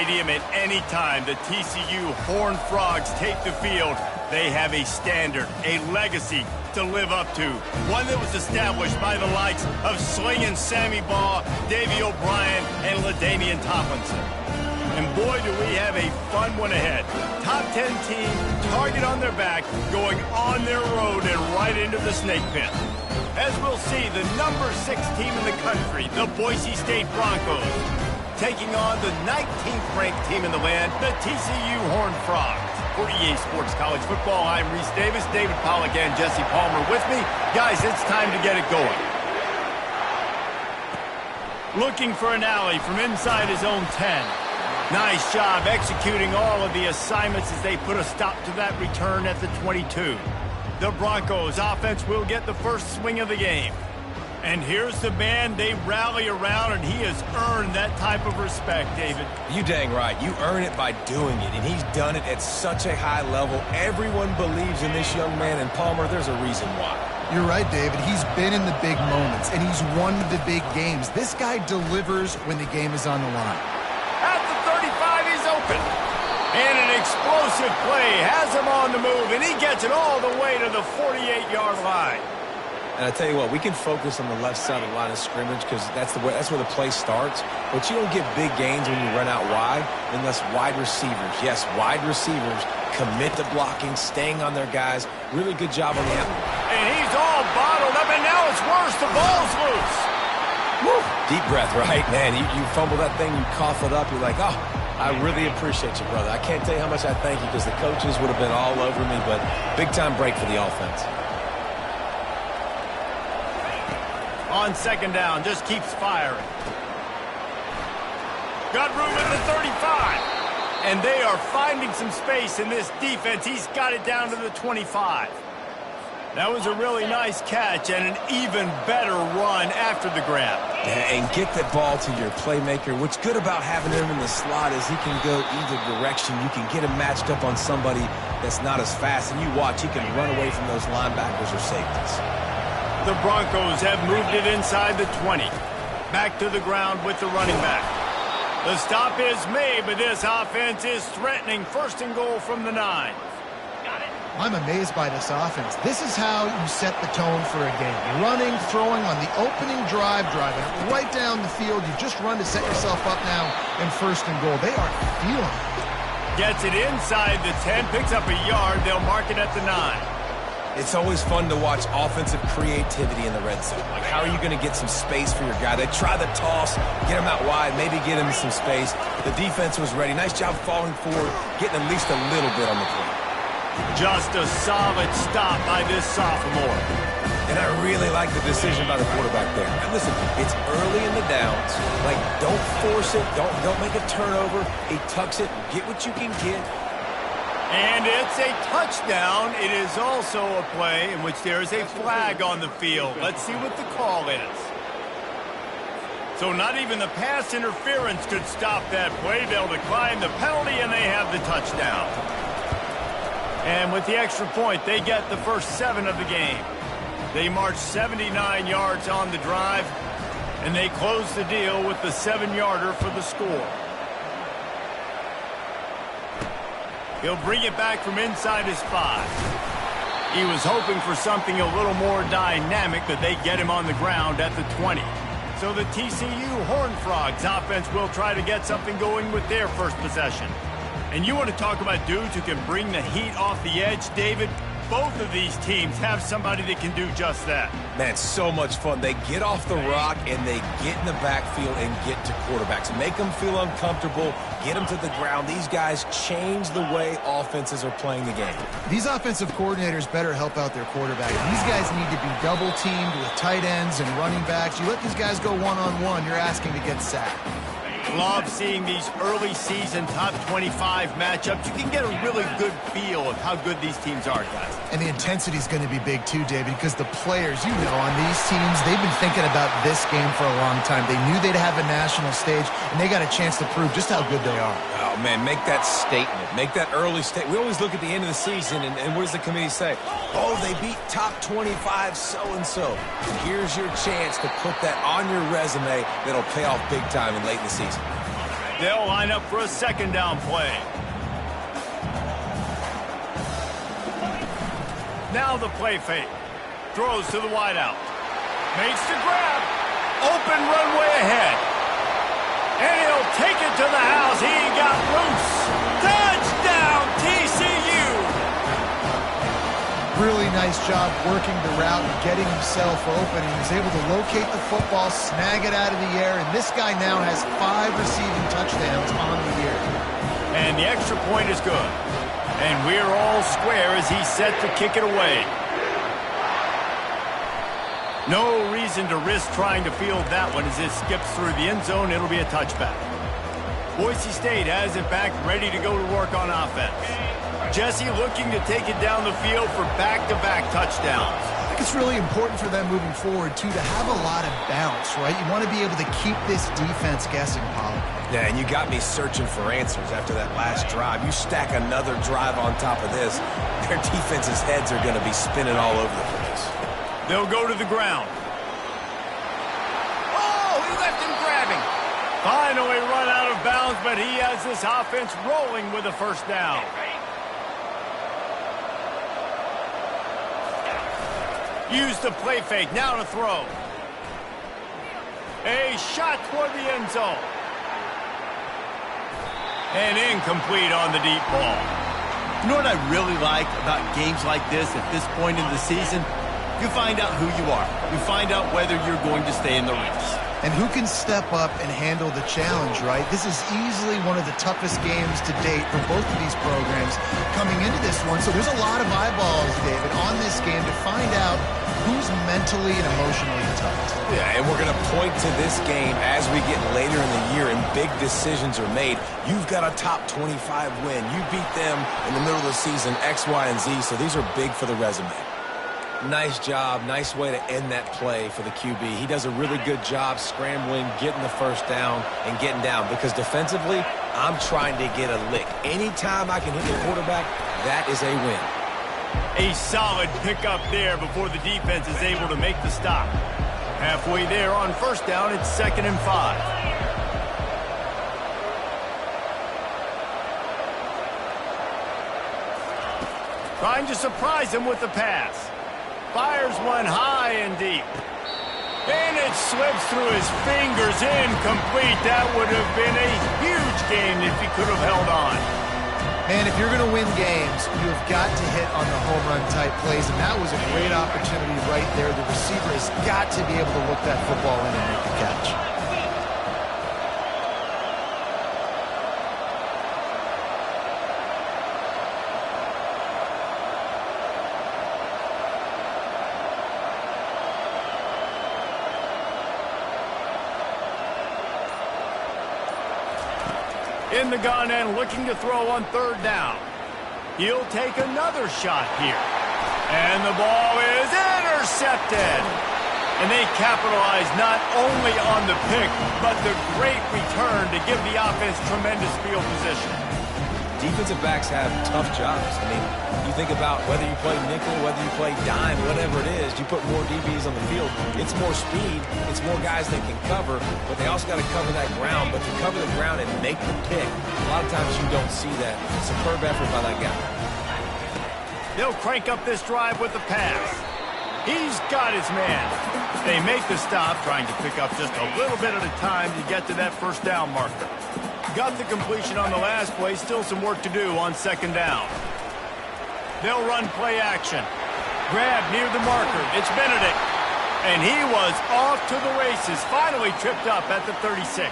Stadium, and any time the TCU Horned Frogs take the field, they have a standard, a legacy to live up to. One that was established by the likes of Slingin' Sammy Baugh, Davey O'Brien, and LaDainian Tomlinson. And boy, do we have a fun one ahead. Top 10 team, target on their back, going on their road and right into the snake pit. As we'll see, the number 6 team in the country, the Boise State Broncos, taking on the 19th ranked team in the land, the TCU Horned Frogs. For EA Sports College Football, I'm Reese Davis, David Pollack, and Jesse Palmer with me. Guys, it's time to get it going. Looking for an alley from inside his own 10. Nice job executing all of the assignments as they put a stop to that return at the 22. The Broncos offense will get the first swing of the game. And here's the man they rally around, and he has earned that type of respect, David. You dang right. You earn it by doing it, and he's done it at such a high level. Everyone believes in this young man, and Palmer, there's a reason why. You're right, David. He's been in the big moments, and he's won the big games. This guy delivers when the game is on the line. At the 35, he's open. And an explosive play has him on the move, and he gets it all the way to the 48-yard line. And I tell you what, we can focus on the left side of the line of scrimmage because that's where the play starts. But you don't get big gains when you run out wide unless wide receivers, yes, wide receivers, commit to blocking, staying on their guys. Really good job on the out. And he's all bottled up, and now it's worse. The ball's loose. Woo. Deep breath, right? Man, you fumble that thing, you cough it up, you're like, oh, I really appreciate you, brother. I can't tell you how much I thank you because the coaches would have been all over me, but big-time break for the offense. On second down, just keeps firing. Got room at the 35. And they are finding some space in this defense. He's got it down to the 25. That was a really nice catch and an even better run after the grab. Yeah, and get that ball to your playmaker. What's good about having him in the slot is he can go either direction. You can get him matched up on somebody that's not as fast. And you watch, he can run away from those linebackers or safeties. The Broncos have moved it inside the 20. Back to the ground with the running back. The stop is made, but this offense is threatening. First and goal from the 9. I'm amazed by this offense. This is how you set the tone for a game. Running, throwing on the opening drive, driving it right down the field. You just run to set yourself up now in first and goal. They are feeling it. Gets it inside the 10, picks up a yard. They'll mark it at the 9. It's always fun to watch offensive creativity in the red zone. Like, how are you going to get some space for your guy? They try the toss, get him out wide, maybe get him some space. The defense was ready. Nice job falling forward, getting at least a little bit on the play. Just a solid stop by this sophomore. And I really like the decision by the quarterback there. And listen, it's early in the downs. Like, don't force it. Don't make a turnover. He tucks it. Get what you can get. And it's a touchdown. It is also a play in which there is a flag on the field. Let's see what the call is. So not even the pass interference could stop that play. They'll decline the penalty, and they have the touchdown. And with the extra point, they get the first 7 of the game. They march 79 yards on the drive, and they close the deal with the 7-yarder for the score. He'll bring it back from inside his 5. He was hoping for something a little more dynamic, but they get him on the ground at the 20. So the TCU Horned Frogs offense will try to get something going with their first possession. And you want to talk about dudes who can bring the heat off the edge, David? Both of these teams have somebody that can do just that. Man, so much fun. They get off the rock and they get in the backfield and get to quarterbacks. Make them feel uncomfortable, get them to the ground. These guys change the way offenses are playing the game. These offensive coordinators better help out their quarterback. These guys need to be double-teamed with tight ends and running backs. You let these guys go one-on-one, you're asking to get sacked. Love seeing these early season top 25 matchups. You can get a really good feel of how good these teams are, guys. And the intensity is going to be big too, David, because the players, you know, on these teams, they've been thinking about this game for a long time. They knew they'd have a national stage, and they got a chance to prove just how good they are. Oh, man, make that statement. Make that early statement. We always look at the end of the season, and what does the committee say? Oh, they beat top 25 so-and-so. Here's your chance to put that on your resume that'll pay off big time and late in the season. They'll line up for a second down play. Now the play fake. Throws to the wideout. Makes the grab. Open runway ahead. And he'll take it to the house. He got loose. Touchdown, TCU! Really nice job working the route and getting himself open. He was able to locate the football, snag it out of the air, and this guy now has 5 receiving touchdowns on the year. And the extra point is good. And we're all square as he's set to kick it away. No reason to risk trying to field that one as it skips through the end zone. It'll be a touchback. Boise State has it back, ready to go to work on offense. Jesse looking to take it down the field for back-to-back touchdowns. I think it's really important for them moving forward, too, to have a lot of bounce, right? You want to be able to keep this defense guessing, Pollock. Yeah, and you got me searching for answers after that last drive. You stack another drive on top of this, their defense's heads are going to be spinning all over the place. They'll go to the ground. Oh, he left him grabbing. Finally run out of bounds, but he has this offense rolling with a first down. Use the play fake, now to throw. A shot toward the end zone. And incomplete on the deep ball. You know what I really like about games like this at this point in the season? You find out who you are. You find out whether you're going to stay in the race. And who can step up and handle the challenge, right? This is easily one of the toughest games to date for both of these programs coming into this one. So there's a lot of eyeballs, David, on this game to find out who's mentally and emotionally tough. Yeah, and we're going to point to this game as we get later in the year and big decisions are made. You've got a top 25 win. You beat them in the middle of the season, X, Y, and Z, so these are big for the resume. Nice job. Nice way to end that play for the QB. He does a really good job scrambling, getting the first down, and getting down. Because defensively, I'm trying to get a lick. Anytime I can hit the quarterback, that is a win. A solid pickup there before the defense is able to make the stop. Halfway there on first down, it's 2nd and 5. Trying to surprise him with the pass. Fires one high and deep. And it slips through his fingers, incomplete. That would have been a huge game if he could have held on. Man, if you're going to win games, you have got to hit on the home run type plays, and that was a great opportunity right there. The receiver has got to be able to look that football in and make the catch. In the gun and looking to throw on 3rd down. He'll take another shot here. And the ball is intercepted. And they capitalize not only on the pick, but the great return to give the offense tremendous field position. Defensive backs have tough jobs. I mean, you think about whether you play nickel, whether you play dime, whatever it is, you put more DBs on the field. It's more speed. It's more guys that can cover, but they also got to cover that ground. But to cover the ground and make the pick, a lot of times you don't see that. Superb effort by that guy. They'll crank up this drive with the pass. He's got his man. They make the stop, trying to pick up just a little bit at a time to get to that first down marker. Got the completion on the last play, still some work to do on 2nd down. They'll run play action. Grab near the marker. It's Benedict. And he was off to the races, finally tripped up at the 36.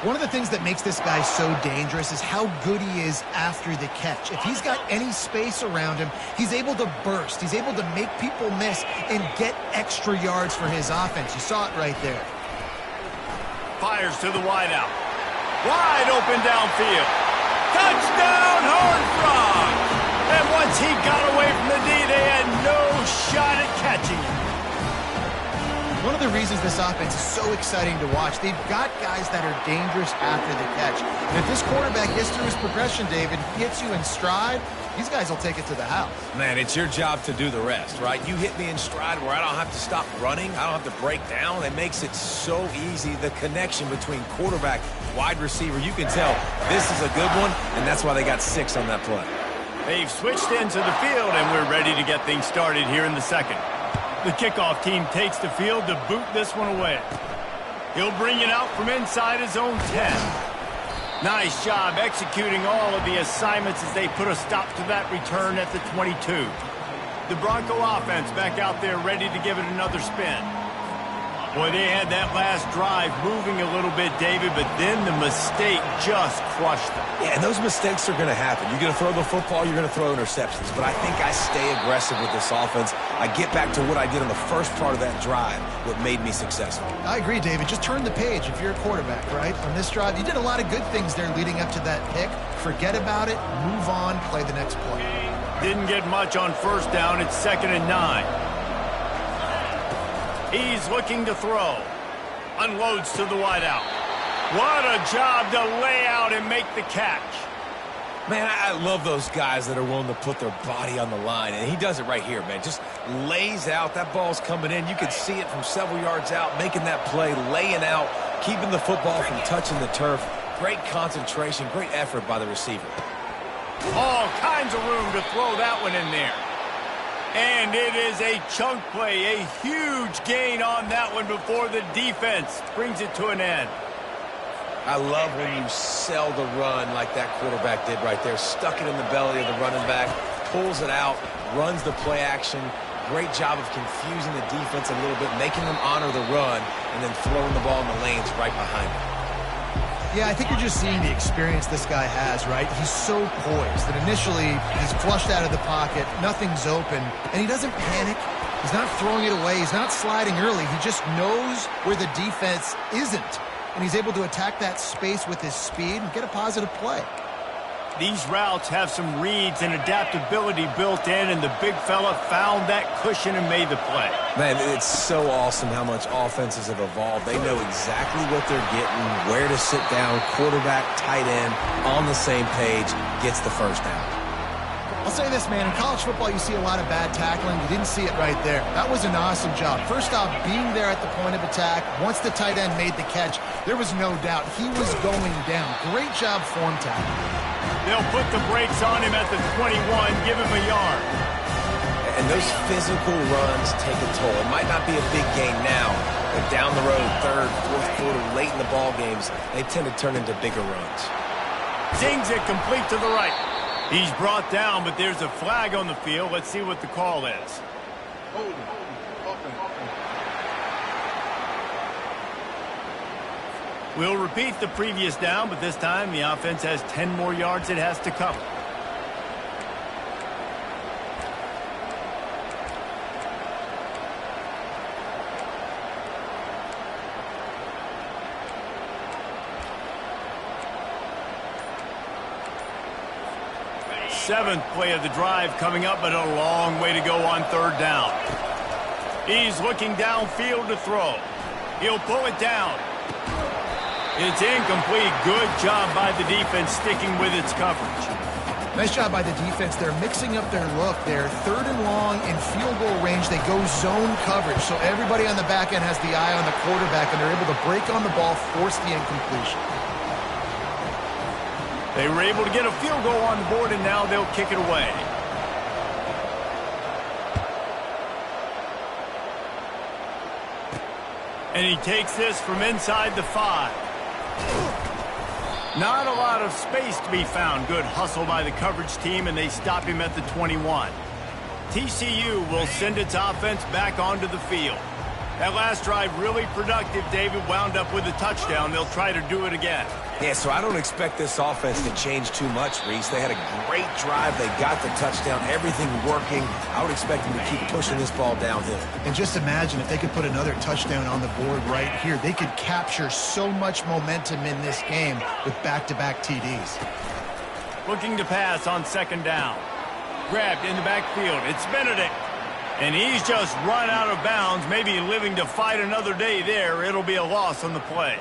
One of the things that makes this guy so dangerous is how good he is after the catch. If he's got any space around him, he's able to burst. He's able to make people miss and get extra yards for his offense. You saw it right there. Fires to the wideout. Wide open downfield. Touchdown, Horned Frogs! And once he got away from the D, they had no shot at catching him. One of the reasons this offense is so exciting to watch, they've got guys that are dangerous after the catch. And if this quarterback gets through his progression, David, gets you in stride, these guys will take it to the house. Man, it's your job to do the rest, right? You hit me in stride where I don't have to stop running. I don't have to break down. It makes it so easy. The connection between quarterback, wide receiver, you can tell this is a good one, and that's why they got 6 on that play. They've switched into the field, and we're ready to get things started here in the second. The kickoff team takes the field to boot this one away. He'll bring it out from inside his own 10. Nice job executing all of the assignments as they put a stop to that return at the 22. The Bronco offense back out there ready to give it another spin. Boy, they had that last drive moving a little bit, David, but then the mistake just crushed them. Yeah, and those mistakes are going to happen. You're going to throw the football, you're going to throw interceptions. But I think I stay aggressive with this offense. I get back to what I did on the first part of that drive, what made me successful. I agree, David. Just turn the page if you're a quarterback, right? On this drive, you did a lot of good things there leading up to that pick. Forget about it, move on, play the next play. Didn't get much on first down. It's 2nd and 9. He's looking to throw. Unloads to the wideout. What a job to lay out and make the catch. Man, I love those guys that are willing to put their body on the line, and he does it right here, man. Just lays out. That ball's coming in. You can see it from several yards out, making that play, laying out, keeping the football from touching the turf. Great concentration, great effort by the receiver. All kinds of room to throw that one in there. And it is a chunk play, a huge gain on that one before the defense brings it to an end. I love when you sell the run like that quarterback did right there. Stuck it in the belly of the running back, pulls it out, runs the play action. Great job of confusing the defense a little bit, making them honor the run, and then throwing the ball in the lanes right behind him. Yeah, I think you're just seeing the experience this guy has, right? He's so poised that initially he's flushed out of the pocket, nothing's open, and he doesn't panic. He's not throwing it away. He's not sliding early. He just knows where the defense isn't, and he's able to attack that space with his speed and get a positive play. These routes have some reads and adaptability built in, and the big fella found that cushion and made the play. Man, it's so awesome how much offenses have evolved. They know exactly what they're getting, where to sit down, quarterback, tight end, on the same page, gets the first down. I'll say this, man, in college football you see a lot of bad tackling. You didn't see it right there. That was an awesome job. First off, being there at the point of attack. Once the tight end made the catch, there was no doubt he was going down. Great job form tackling. They'll put the brakes on him at the 21, give him a yard. And those physical runs take a toll. It might not be a big gain now, but down the road, third, fourth quarter, late in the ball games, they tend to turn into bigger runs. Zings it complete to the right. He's brought down, but there's a flag on the field. Let's see what the call is. We'll repeat the previous down, but this time the offense has 10 more yards it has to cover. Seventh play of the drive coming up, but a long way to go on third down. He's looking downfield to throw. He'll pull it down. It's incomplete. Good job by the defense sticking with its coverage. Nice job by the defense. They're mixing up their look. They're third and long in field goal range. They go zone coverage, so everybody on the back end has the eye on the quarterback, and they're able to break on the ball, force the incompletion. They were able to get a field goal on the board, and now they'll kick it away. And he takes this from inside the 5. Not a lot of space to be found. Good hustle by the coverage team, and they stop him at the 21. TCU will send its offense back onto the field. That last drive really productive. David wound up with a touchdown. They'll try to do it again. Yeah, so I don't expect this offense to change too much, Reese. They had a great drive. They got the touchdown. Everything working. I would expect them to keep pushing this ball downhill. And just imagine if they could put another touchdown on the board right here. They could capture so much momentum in this game with back-to-back TDs. Looking to pass on second down. Grabbed in the backfield. It's Benedict. And he's just run out of bounds, maybe living to fight another day there. It'll be a loss on the play.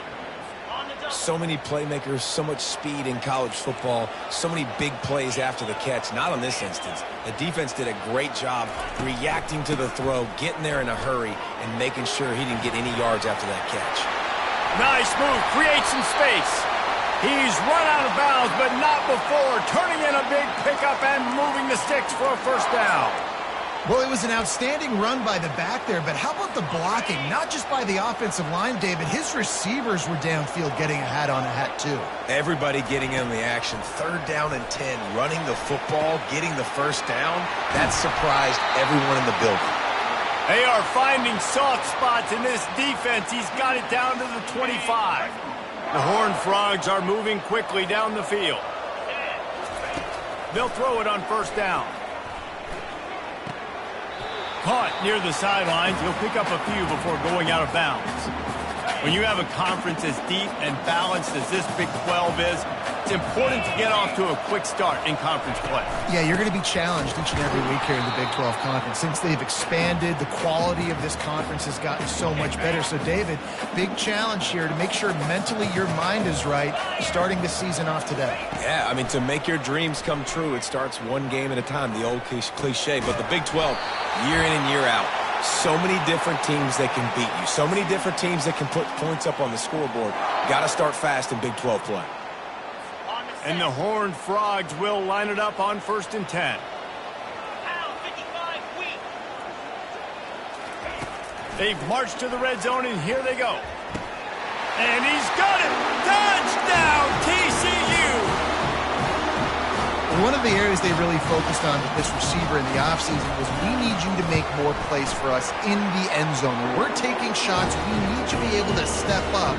So many playmakers, so much speed in college football, so many big plays after the catch. Not on this instance. The defense did a great job reacting to the throw, getting there in a hurry, and making sure he didn't get any yards after that catch. Nice move, create some space. He's run out of bounds, but not before turning in a big pickup and moving the sticks for a first down. Well, it was an outstanding run by the back there, but how about the blocking? Not just by the offensive line, David. His receivers were downfield getting a hat on a hat, too. Everybody getting in the action. 3rd down and 10, running the football, getting the first down. That surprised everyone in the building. They are finding soft spots in this defense. He's got it down to the 25. The Horned Frogs are moving quickly down the field. They'll throw it on first down. Caught near the sidelines. He'll pick up a few before going out of bounds. When you have a conference as deep and balanced as this Big 12 is, it's important to get off to a quick start in conference play. Yeah, you're going to be challenged each and every week here in the Big 12 Conference. Since they've expanded, the quality of this conference has gotten so much better. So, David, big challenge here to make sure mentally your mind is right starting the season off today. Yeah, I mean, to make your dreams come true, it starts one game at a time, the old cliche. But the Big 12, year in and year out, so many different teams that can beat you. So many different teams that can put points up on the scoreboard. Got to start fast in Big 12 play. And the Horned Frogs will line it up on 1st and 10. They've marched to the red zone, and here they go. And he's got it! Touchdown, TCU! One of the areas they really focused on with this receiver in the offseason was we need you to make more plays for us in the end zone. When we're taking shots, we need you to be able to step up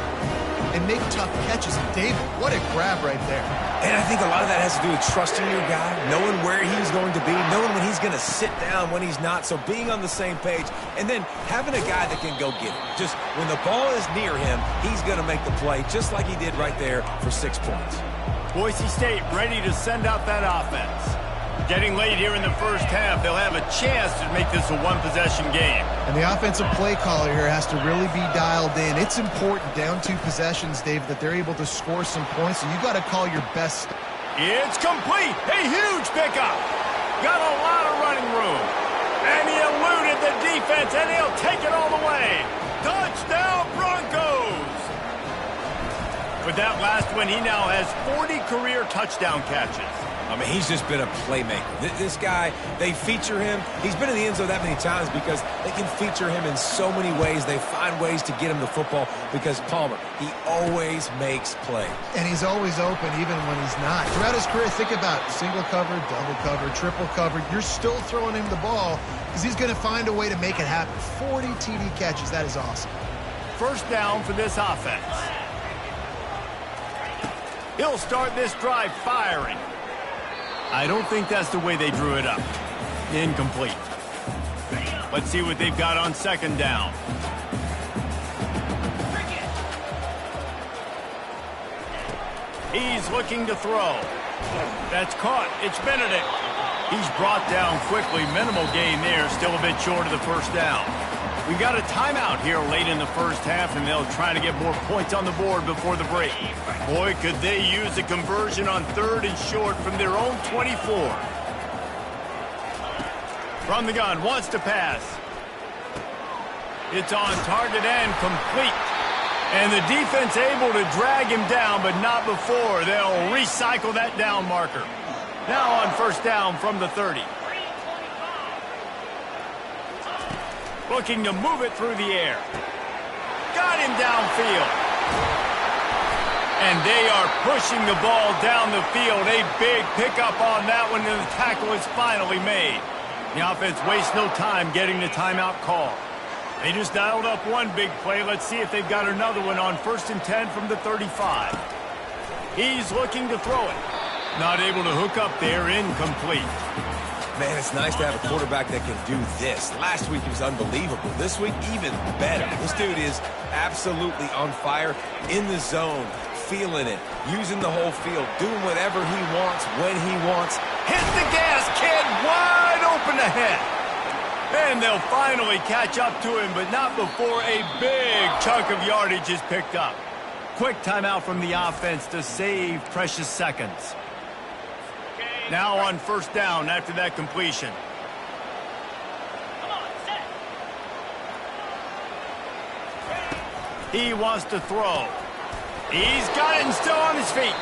and make tough catches. And David, what a grab right there. And I think a lot of that has to do with trusting your guy, knowing where he's going to be, knowing when he's going to sit down, when he's not. So being on the same page, and then having a guy that can go get it. Just when the ball is near him, he's going to make the play, just like he did right there for 6 points. Boise State ready to send out that offense. Getting late here in the first half, they'll have a chance to make this a one-possession game. And the offensive play caller here has to really be dialed in. It's important down 2 possessions, Dave, that they're able to score some points, so you got to call your best. It's complete. A huge pickup. Got a lot of running room. And he eluded the defense, and he'll take it all the way. Touchdown, Broncos! With that last one, he now has 40 career touchdown catches. I mean, he's just been a playmaker. This guy, they feature him. He's been in the end zone that many times because they can feature him in so many ways. They find ways to get him the football because Palmer, he always makes plays. And he's always open even when he's not. Throughout his career, think about single cover, double cover, triple cover. You're still throwing him the ball because he's going to find a way to make it happen. 40 TD catches. That is awesome. First down for this offense. He'll start this drive firing. I don't think that's the way they drew it up. Incomplete. Let's see what they've got on 2nd down. He's looking to throw. That's caught. It's Benedict. He's brought down quickly. Minimal gain there. Still a bit short of the first down. We got a timeout here late in the first half, and they'll try to get more points on the board before the break. Boy, could they use a conversion on 3rd and short from their own 24. From the gun, wants to pass. It's on target and complete. And the defense able to drag him down, but not before. They'll recycle that down marker. Now on 1st down from the 30. Looking to move it through the air. Got him downfield. And they are pushing the ball down the field. A big pickup on that one, and the tackle is finally made. The offense wastes no time getting the timeout call. They just dialed up one big play. Let's see if they've got another one on 1st and 10 from the 35. He's looking to throw it. Not able to hook up there, incomplete. Man, it's nice to have a quarterback that can do this. Last week he was unbelievable. This week, even better. This dude is absolutely on fire, in the zone, feeling it, using the whole field, doing whatever he wants, when he wants. Hit the gas, kid! Wide open ahead. And they'll finally catch up to him, but not before a big chunk of yardage is picked up. Quick timeout from the offense to save precious seconds. Now on first down after that completion. He wants to throw. He's got it and still on his feet.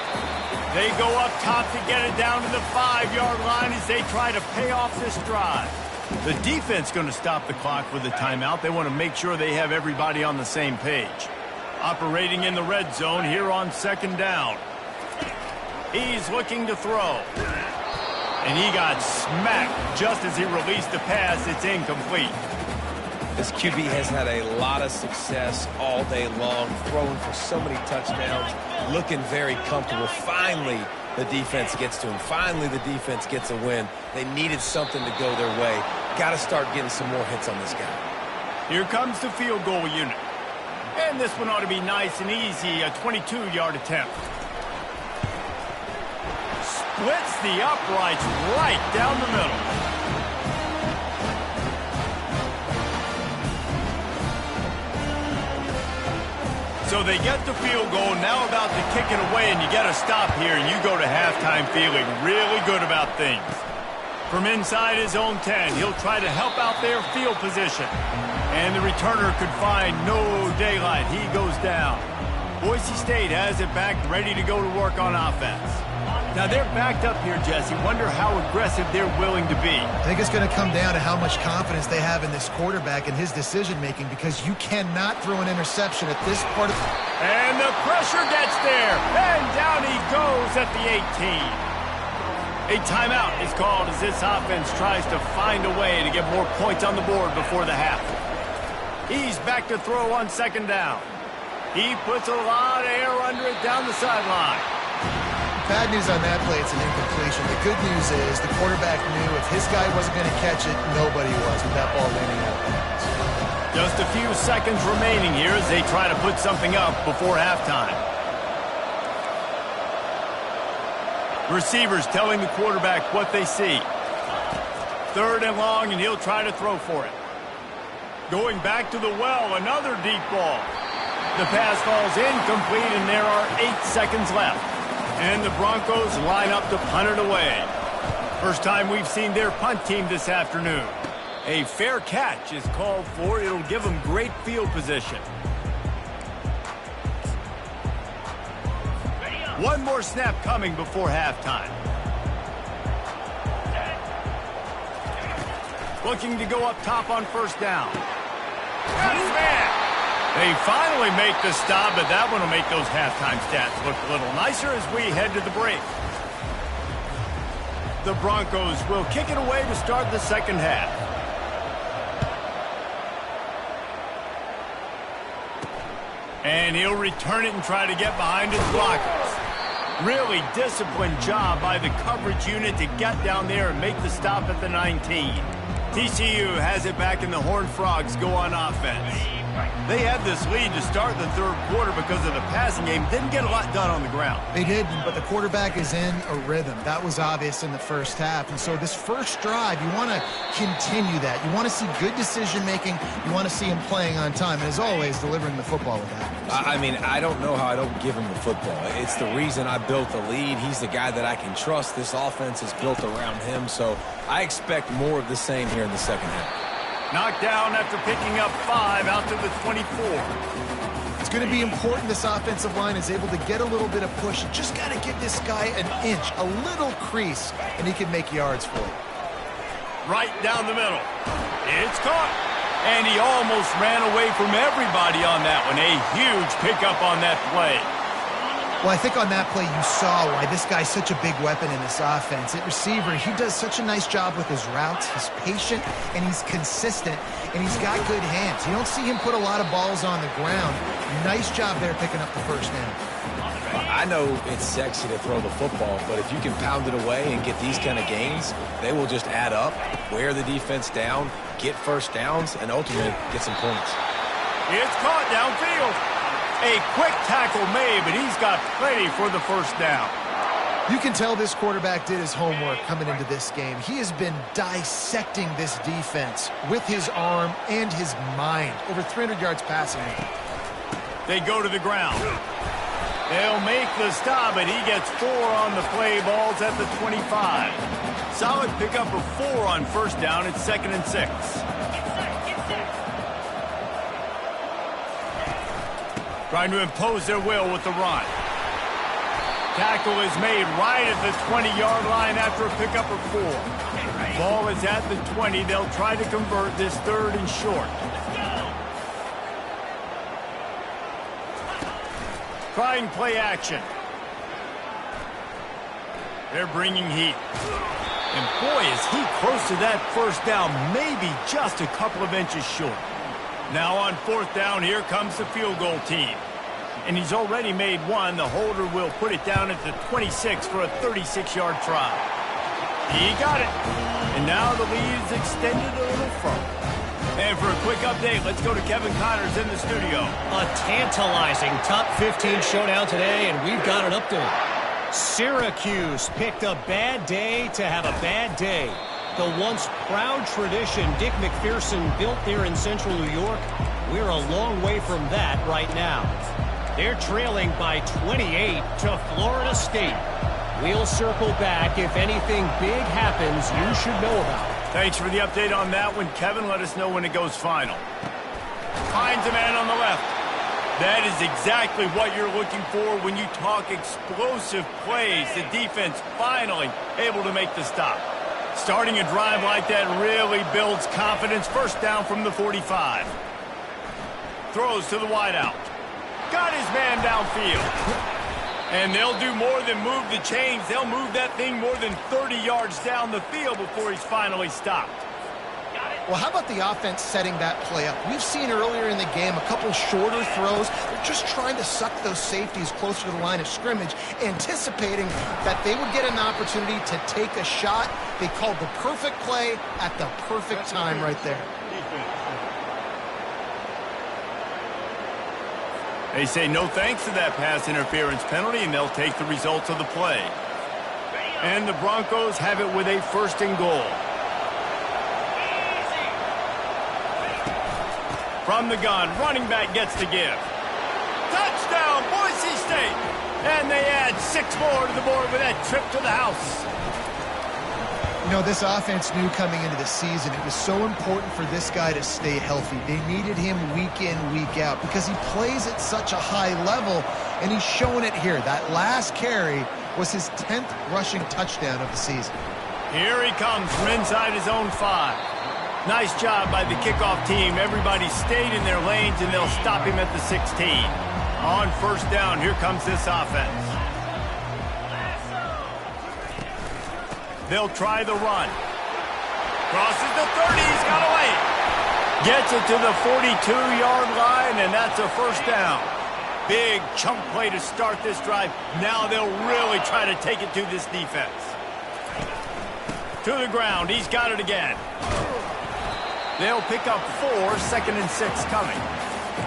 They go up top to get it down to the 5-yard line as they try to pay off this drive. The defense going to stop the clock with a timeout. They want to make sure they have everybody on the same page. Operating in the red zone here on second down. He's looking to throw. And he got smacked just as he released the pass. It's incomplete. This QB has had a lot of success all day long, throwing for so many touchdowns, looking very comfortable. Finally, the defense gets to him. Finally, the defense gets a win. They needed something to go their way. Got to start getting some more hits on this guy. Here comes the field goal unit. And this one ought to be nice and easy, a 22-yard attempt. Splits the uprights right down the middle. So they get the field goal, now about to kick it away, and you get a stop here, and you go to halftime feeling really good about things. From inside his own 10, he'll try to help out their field position. And the returner could find no daylight. He goes down. Boise State has it back, ready to go to work on offense. Now they're backed up here, Jesse. Wonder how aggressive they're willing to be. I think it's going to come down to how much confidence they have in this quarterback and his decision-making, because you cannot throw an interception at this part of... And the pressure gets there. And down he goes at the 18. A timeout is called as this offense tries to find a way to get more points on the board before the half. He's back to throw on second down. He puts a lot of air under it down the sideline. Bad news on that play, it's an incompletion. The good news is the quarterback knew if his guy wasn't going to catch it, nobody was with that ball landing out of bounds. Just a few seconds remaining here as they try to put something up before halftime. Receivers telling the quarterback what they see. Third and long, and he'll try to throw for it. Going back to the well, another deep ball. The pass falls incomplete, and there are 8 seconds left. And the Broncos line up to punt it away. First time we've seen their punt team this afternoon. A fair catch is called for. It'll give them great field position. One more snap coming before halftime. Looking to go up top on first down. Got his man. They finally make the stop, but that one will make those halftime stats look a little nicer as we head to the break. The Broncos will kick it away to start the second half. And he'll return it and try to get behind his blockers. Really disciplined job by the coverage unit to get down there and make the stop at the 19. TCU has it back, and the Horned Frogs go on offense. They had this lead to start the third quarter because of the passing game. Didn't get a lot done on the ground. They didn't, but the quarterback is in a rhythm. That was obvious in the first half. And so this first drive, you want to continue that. You want to see good decision-making. You want to see him playing on time. And as always, delivering the football with that. I mean, I don't know how I don't give him the football. It's the reason I built the lead. He's the guy that I can trust. This offense is built around him. So I expect more of the same here in the second half. Knocked down after picking up 5 out to the 24. It's going to be important this offensive line is able to get a little bit of push. You just got to give this guy an inch, a little crease, and he can make yards for it. Right down the middle. It's caught. And he almost ran away from everybody on that one. A huge pickup on that play. Well, I think on that play you saw why this guy's such a big weapon in this offense. At receiver, he does such a nice job with his routes. He's patient, and he's consistent, and he's got good hands. You don't see him put a lot of balls on the ground. Nice job there picking up the first down. I know it's sexy to throw the football, but if you can pound it away and get these kind of gains, they will just add up, wear the defense down, get first downs, and ultimately get some points. It's caught downfield. A quick tackle made, but he's got plenty for the first down. You can tell this quarterback did his homework coming into this game. He has been dissecting this defense with his arm and his mind. Over 300 yards passing. They go to the ground. They'll make the stop, and he gets 4 on the play. Balls at the 25. Solid pickup of 4 on first down. It's 2nd and 6. Trying to impose their will with the run. Tackle is made right at the 20-yard line after a pickup of 4. Ball is at the 20. They'll try to convert this 3rd and short. Trying play action. They're bringing heat. And boy, is he close to that first down, maybe just a couple of inches short. Now on 4th down, here comes the field goal team. And he's already made 1. The holder will put it down at the 26 for a 36-yard try. He got it. And now the lead is extended a little further. And for a quick update, let's go to Kevin Connors in the studio. A tantalizing top 15 showdown today, and we've got an update. Syracuse picked a bad day to have a bad day. The once proud tradition Dick McPherson built there in central New York, we're a long way from that right now. They're trailing by 28 to Florida State. We'll circle back if anything big happens you should know about. Thanks for the update on that one, Kevin. Let us know when it goes final. Finds a man on the left. That is exactly what you're looking for when you talk explosive plays. The defense finally able to make the stop. Starting a drive like that really builds confidence. First down from the 45. Throws to the wideout. Got his man downfield. And they'll do more than move the chains. They'll move that thing more than 30 yards down the field before he's finally stopped. Well, how about the offense setting that play up? We've seen earlier in the game a couple shorter throws. They're just trying to suck those safeties closer to the line of scrimmage, anticipating that they would get an opportunity to take a shot. They called the perfect play at the perfect time right there. They say no thanks to that pass interference penalty, and they'll take the results of the play. And the Broncos have it with a 1st and goal. From the gun, running back gets the give. Touchdown, Boise State! And they add 6 more to the board with that trip to the house. You know, this offense knew coming into the season it was so important for this guy to stay healthy. They needed him week in, week out because he plays at such a high level, and he's showing it here. That last carry was his 10th rushing touchdown of the season. Here he comes from inside his own 5. Nice job by the kickoff team. Everybody stayed in their lanes, and they'll stop him at the 16. On 1st down, here comes this offense. They'll try the run. Crosses the 30. He's got away. Gets it to the 42-yard line, and that's a 1st down. Big chunk play to start this drive. Now they'll really try to take it to this defense. To the ground. He's got it again. They'll pick up 4, 2nd and 6 coming.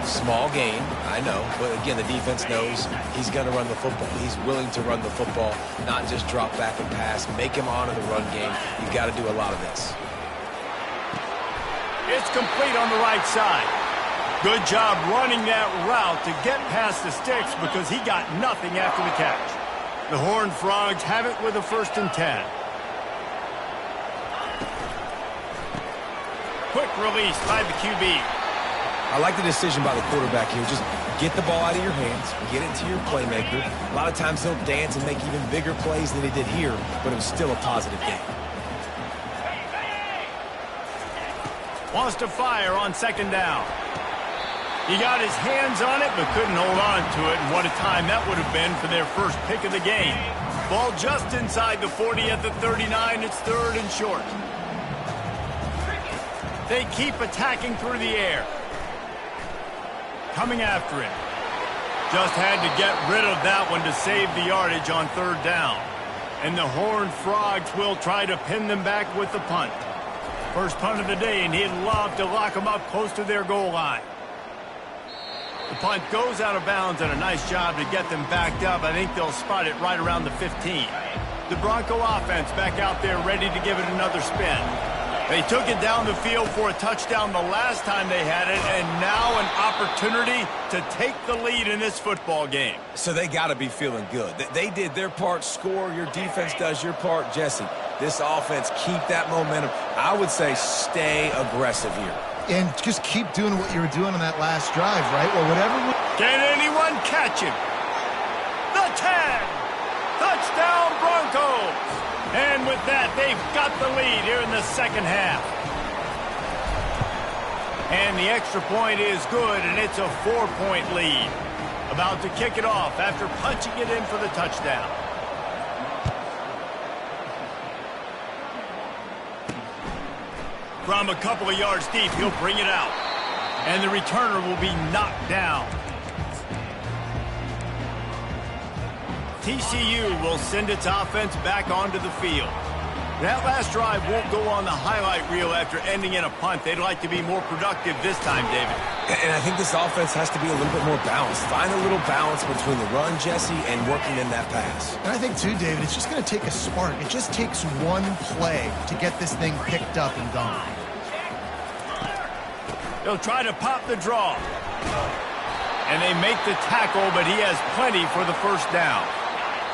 Small gain, I know, but again, the defense knows he's going to run the football. He's willing to run the football, not just drop back and pass, make him honor the run game. You've got to do a lot of this. It's complete on the right side. Good job running that route to get past the sticks because he got nothing after the catch. The Horned Frogs have it with a 1st and 10. Quick release by the QB. I like the decision by the quarterback here. Just get the ball out of your hands, get it to your playmaker. A lot of times he'll dance and make even bigger plays than he did here, but it was still a positive game. Wants to fire on 2nd down. He got his hands on it, but couldn't hold on to it. And what a time that would have been for their first pick of the game. Ball just inside the 40 at the 39. It's 3rd and short. They keep attacking through the air. Coming after him. Just had to get rid of that one to save the yardage on 3rd down. And the Horned Frogs will try to pin them back with the punt. First punt of the day, and he'd love to lock them up close to their goal line. The punt goes out of bounds, and a nice job to get them backed up. I think they'll spot it right around the 15. The Bronco offense back out there ready to give it another spin. They took it down the field for a touchdown the last time they had it, and now an opportunity to take the lead in this football game. So they got to be feeling good. They did their part, score. Your defense does your part. Jesse, this offense, keep that momentum. I would say stay aggressive here. And just keep doing what you were doing on that last drive, right? Well, whatever. Can anyone catch him? The 10. Touchdown, Broncos. And with that, they've got the lead here in the second half. And the extra point is good, and it's a 4-point lead. About to kick it off after punching it in for the touchdown. From a couple of yards deep, he'll bring it out. And the returner will be knocked down. TCU will send its offense back onto the field. That last drive won't go on the highlight reel after ending in a punt. They'd like to be more productive this time, David. And I think this offense has to be a little bit more balanced. Find a little balance between the run, Jesse, and working in that pass. And I think, too, David, it's just going to take a spark. It just takes one play to get this thing picked up and gone. They'll try to pop the draw. And they make the tackle, but he has plenty for the first down.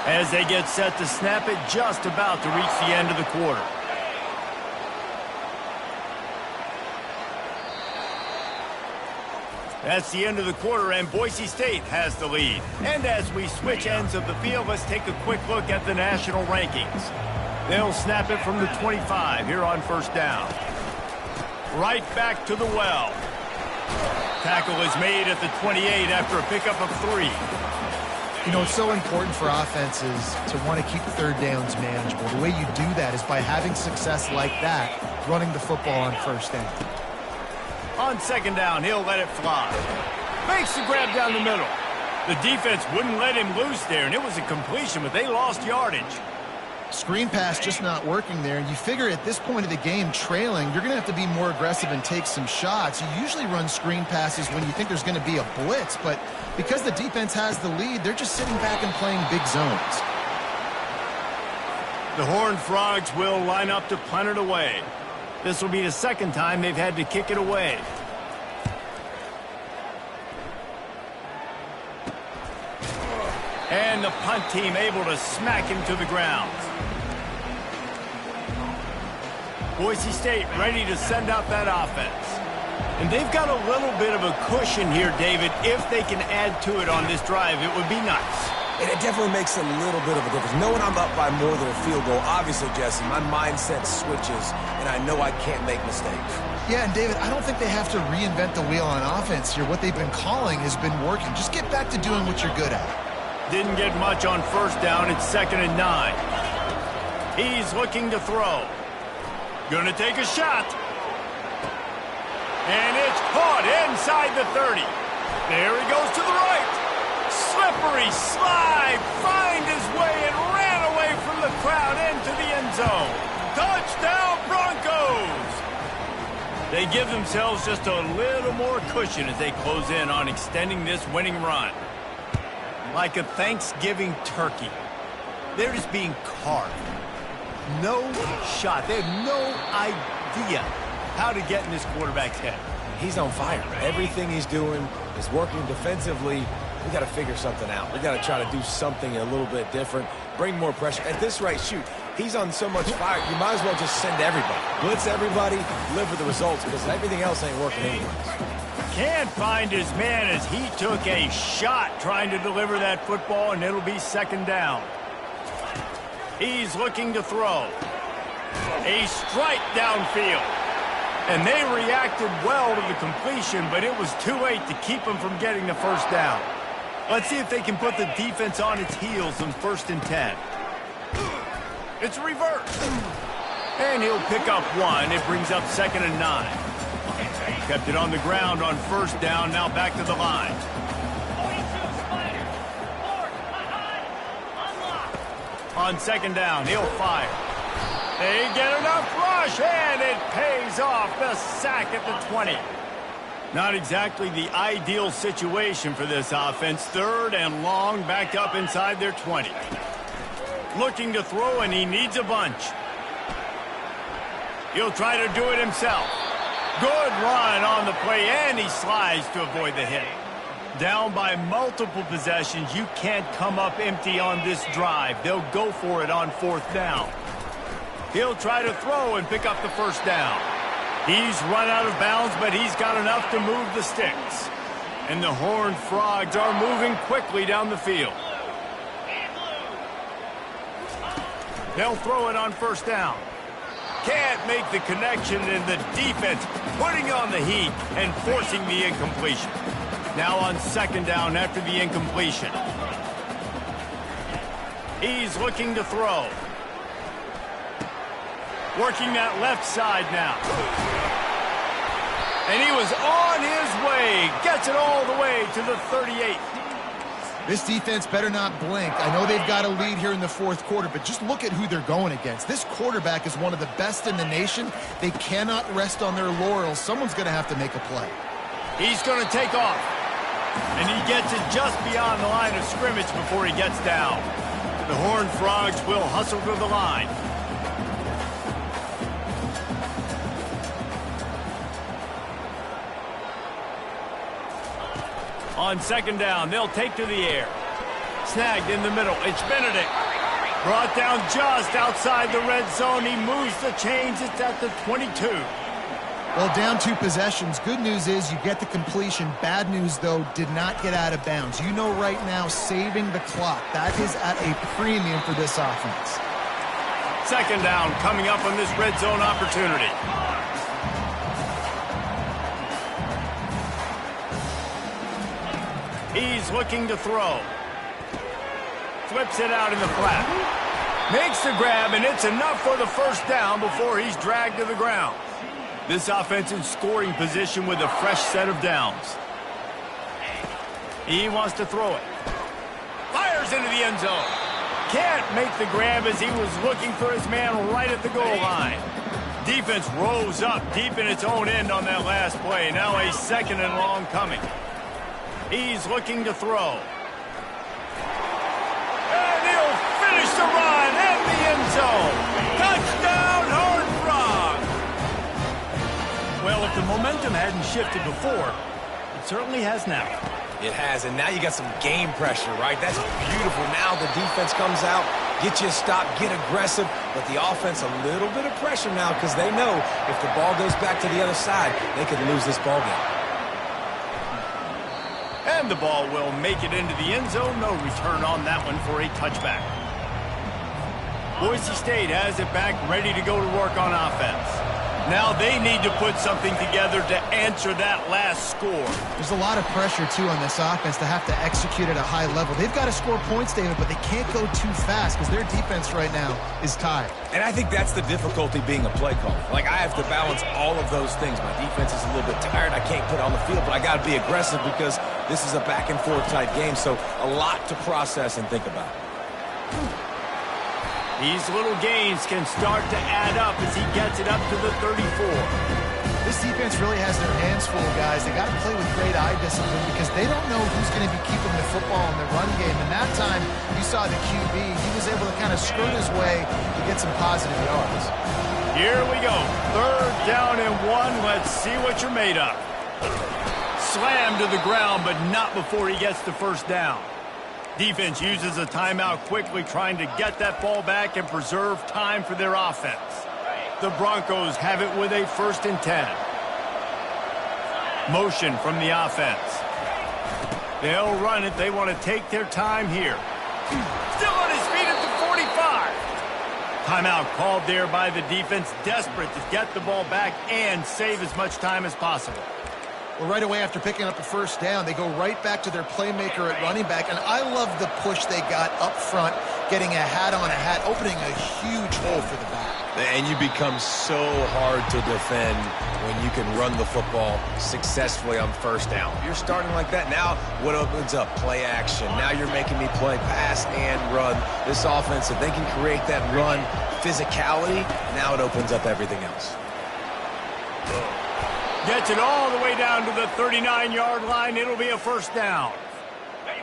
As they get set to snap it, just about to reach the end of the quarter. That's the end of the quarter, and Boise State has the lead. And as we switch ends of the field, let's take a quick look at the national rankings. They'll snap it from the 25 here on first down. Right back to the well. Tackle is made at the 28 after a pickup of 3. You know, it's so important for offenses to want to keep third downs manageable. The way you do that is by having success like that, running the football on first down. On second down, he'll let it fly. Makes the grab down the middle. The defense wouldn't let him loose there, and it was a completion, but they lost yardage. Screen pass just not working there, and you figure at this point of the game, trailing, you're going to have to be more aggressive and take some shots. You usually run screen passes when you think there's going to be a blitz, but because the defense has the lead, they're just sitting back and playing big zones. The Horned Frogs will line up to punt it away. This will be the second time they've had to kick it away. And the punt team able to smack him to the ground. Boise State ready to send out that offense. And they've got a little bit of a cushion here, David. If they can add to it on this drive, it would be nice. And it definitely makes a little bit of a difference. Knowing I'm up by more than a field goal, obviously, Jesse, my mindset switches, and I know I can't make mistakes. Yeah, and David, I don't think they have to reinvent the wheel on offense here. What they've been calling has been working. Just get back to doing what you're good at. Didn't get much on first down. It's 2nd and 9. He's looking to throw. Gonna take a shot. And it's caught inside the 30. There he goes to the right. Slippery slide. Find his way and ran away from the crowd into the end zone. Touchdown, Broncos! They give themselves just a little more cushion as they close in on extending this winning run. Like a Thanksgiving turkey. They're just being carved. No shot. They have no idea how to get in this quarterback's head. He's on fire. Everything he's doing is working defensively. We got to figure something out. We got to try to do something a little bit different. Bring more pressure. At this rate, shoot, he's on so much fire, you might as well just send everybody. Blitz everybody, live with the results, because everything else ain't working anyways. Can't find his man as he took a shot trying to deliver that football, and it'll be 2nd down. He's looking to throw. A strike downfield. And they reacted well to the completion, but it was too late to keep him from getting the first down. Let's see if they can put the defense on its heels on 1st and 10. It's reversed. And he'll pick up 1. It brings up 2nd and 9. Kept it on the ground on first down, now back to the line. On 2nd down, he'll fire. They get enough rush, and it pays off. The sack at the 20. Not exactly the ideal situation for this offense. 3rd and long, back up inside their 20. Looking to throw, and he needs a bunch. He'll try to do it himself. Good run on the play, and he slides to avoid the hit. Down by multiple possessions, you can't come up empty on this drive. They'll go for it on 4th down. He'll try to throw and pick up the 1st down. He's run out of bounds, but he's got enough to move the sticks. And the Horned Frogs are moving quickly down the field. They'll throw it on 1st down. Can't make the connection, and the defense putting on the heat and forcing the incompletion. Now on 2nd down after the incompletion. He's looking to throw. Working that left side now. And he was on his way. Gets it all the way to the 38. This defense better not blink. I know they've got a lead here in the 4th quarter, but just look at who they're going against. This quarterback is one of the best in the nation. They cannot rest on their laurels. Someone's going to have to make a play. He's going to take off. And he gets it just beyond the line of scrimmage before he gets down. The Horned Frogs will hustle to the line. On 2nd down, they'll take to the air. Snagged in the middle. It's Benedict. Brought down just outside the red zone. He moves the chains. It's at the 22. Well, down 2 possessions. Good news is you get the completion. Bad news, though, did not get out of bounds. You know right now, saving the clock. That is at a premium for this offense. 2nd down coming up on this red zone opportunity. He's looking to throw. Flips it out in the flat. Makes the grab, and it's enough for the 1st down before he's dragged to the ground. This offense in scoring position with a fresh set of downs. He wants to throw it. Fires into the end zone. Can't make the grab as he was looking for his man right at the goal line. Defense rose up deep in its own end on that last play. Now a 2nd and long coming. He's looking to throw. And he'll finish the run in the end zone. Touchdown, Horned Frogs! Well, if the momentum hadn't shifted before, it certainly has now. It has, and now you got some game pressure, right? That's beautiful. Now the defense comes out, get you a stop, get aggressive, but the offense a little bit of pressure now because they know if the ball goes back to the other side, they could lose this ball game. And the ball will make it into the end zone. No return on that one for a touchback. Boise State has it back, ready to go to work on offense. Now they need to put something together to answer that last score. There's a lot of pressure, too, on this offense to have to execute at a high level. They've got to score points, David, but they can't go too fast because their defense right now is tired. And I think that's the difficulty being a play caller. Like, I have to balance all of those things. My defense is a little bit tired. I can't put it on the field, but I got to be aggressive because this is a back-and-forth type game, so a lot to process and think about. These little gains can start to add up as he gets it up to the 34. This defense really has their hands full, guys. They got to play with great eye discipline because they don't know who's going to be keeping the football in the run game. And that time, you saw the QB. He was able to kind of skirt his way to get some positive yards. Here we go. 3rd down and 1. Let's see what you're made of. Slammed to the ground, but not before he gets the 1st down. Defense uses a timeout quickly, trying to get that ball back and preserve time for their offense. The Broncos have it with a 1st and 10. Motion from the offense. They'll run it. They want to take their time here. Still on his feet at the 45. Timeout called there by the defense, desperate to get the ball back and save as much time as possible. Well, right away after picking up the 1st down, they go right back to their playmaker at running back. And I love the push they got up front, getting a hat on a hat, opening a huge hole for the back. And you become so hard to defend when you can run the football successfully on 1st down. You're starting like that. Now what opens up? Play action. Now you're making me play pass and run. This offense, if they can create that run physicality, now it opens up everything else. Gets it all the way down to the 39-yard line. It'll be a first down.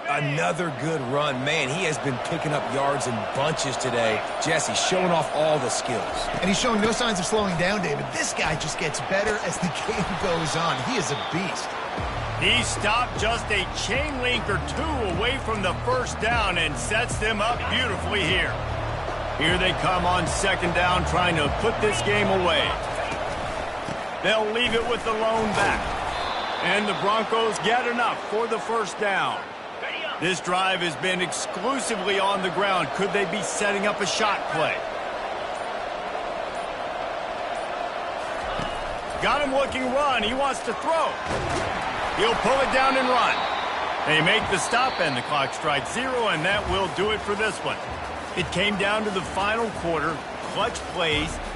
Another good run. Man, he has been picking up yards in bunches today. Jesse showing off all the skills. And he's showing no signs of slowing down, David. This guy just gets better as the game goes on. He is a beast. He stopped just a chain link or two away from the first down and sets them up beautifully here. Here they come on second down, trying to put this game away. They'll leave it with the lone back. And the Broncos get enough for the first down. This drive has been exclusively on the ground. Could they be setting up a shot play? Got him looking run. He wants to throw. He'll pull it down and run. They make the stop, and the clock strikes 0, and that will do it for this one. It came down to the final quarter. Clutch plays.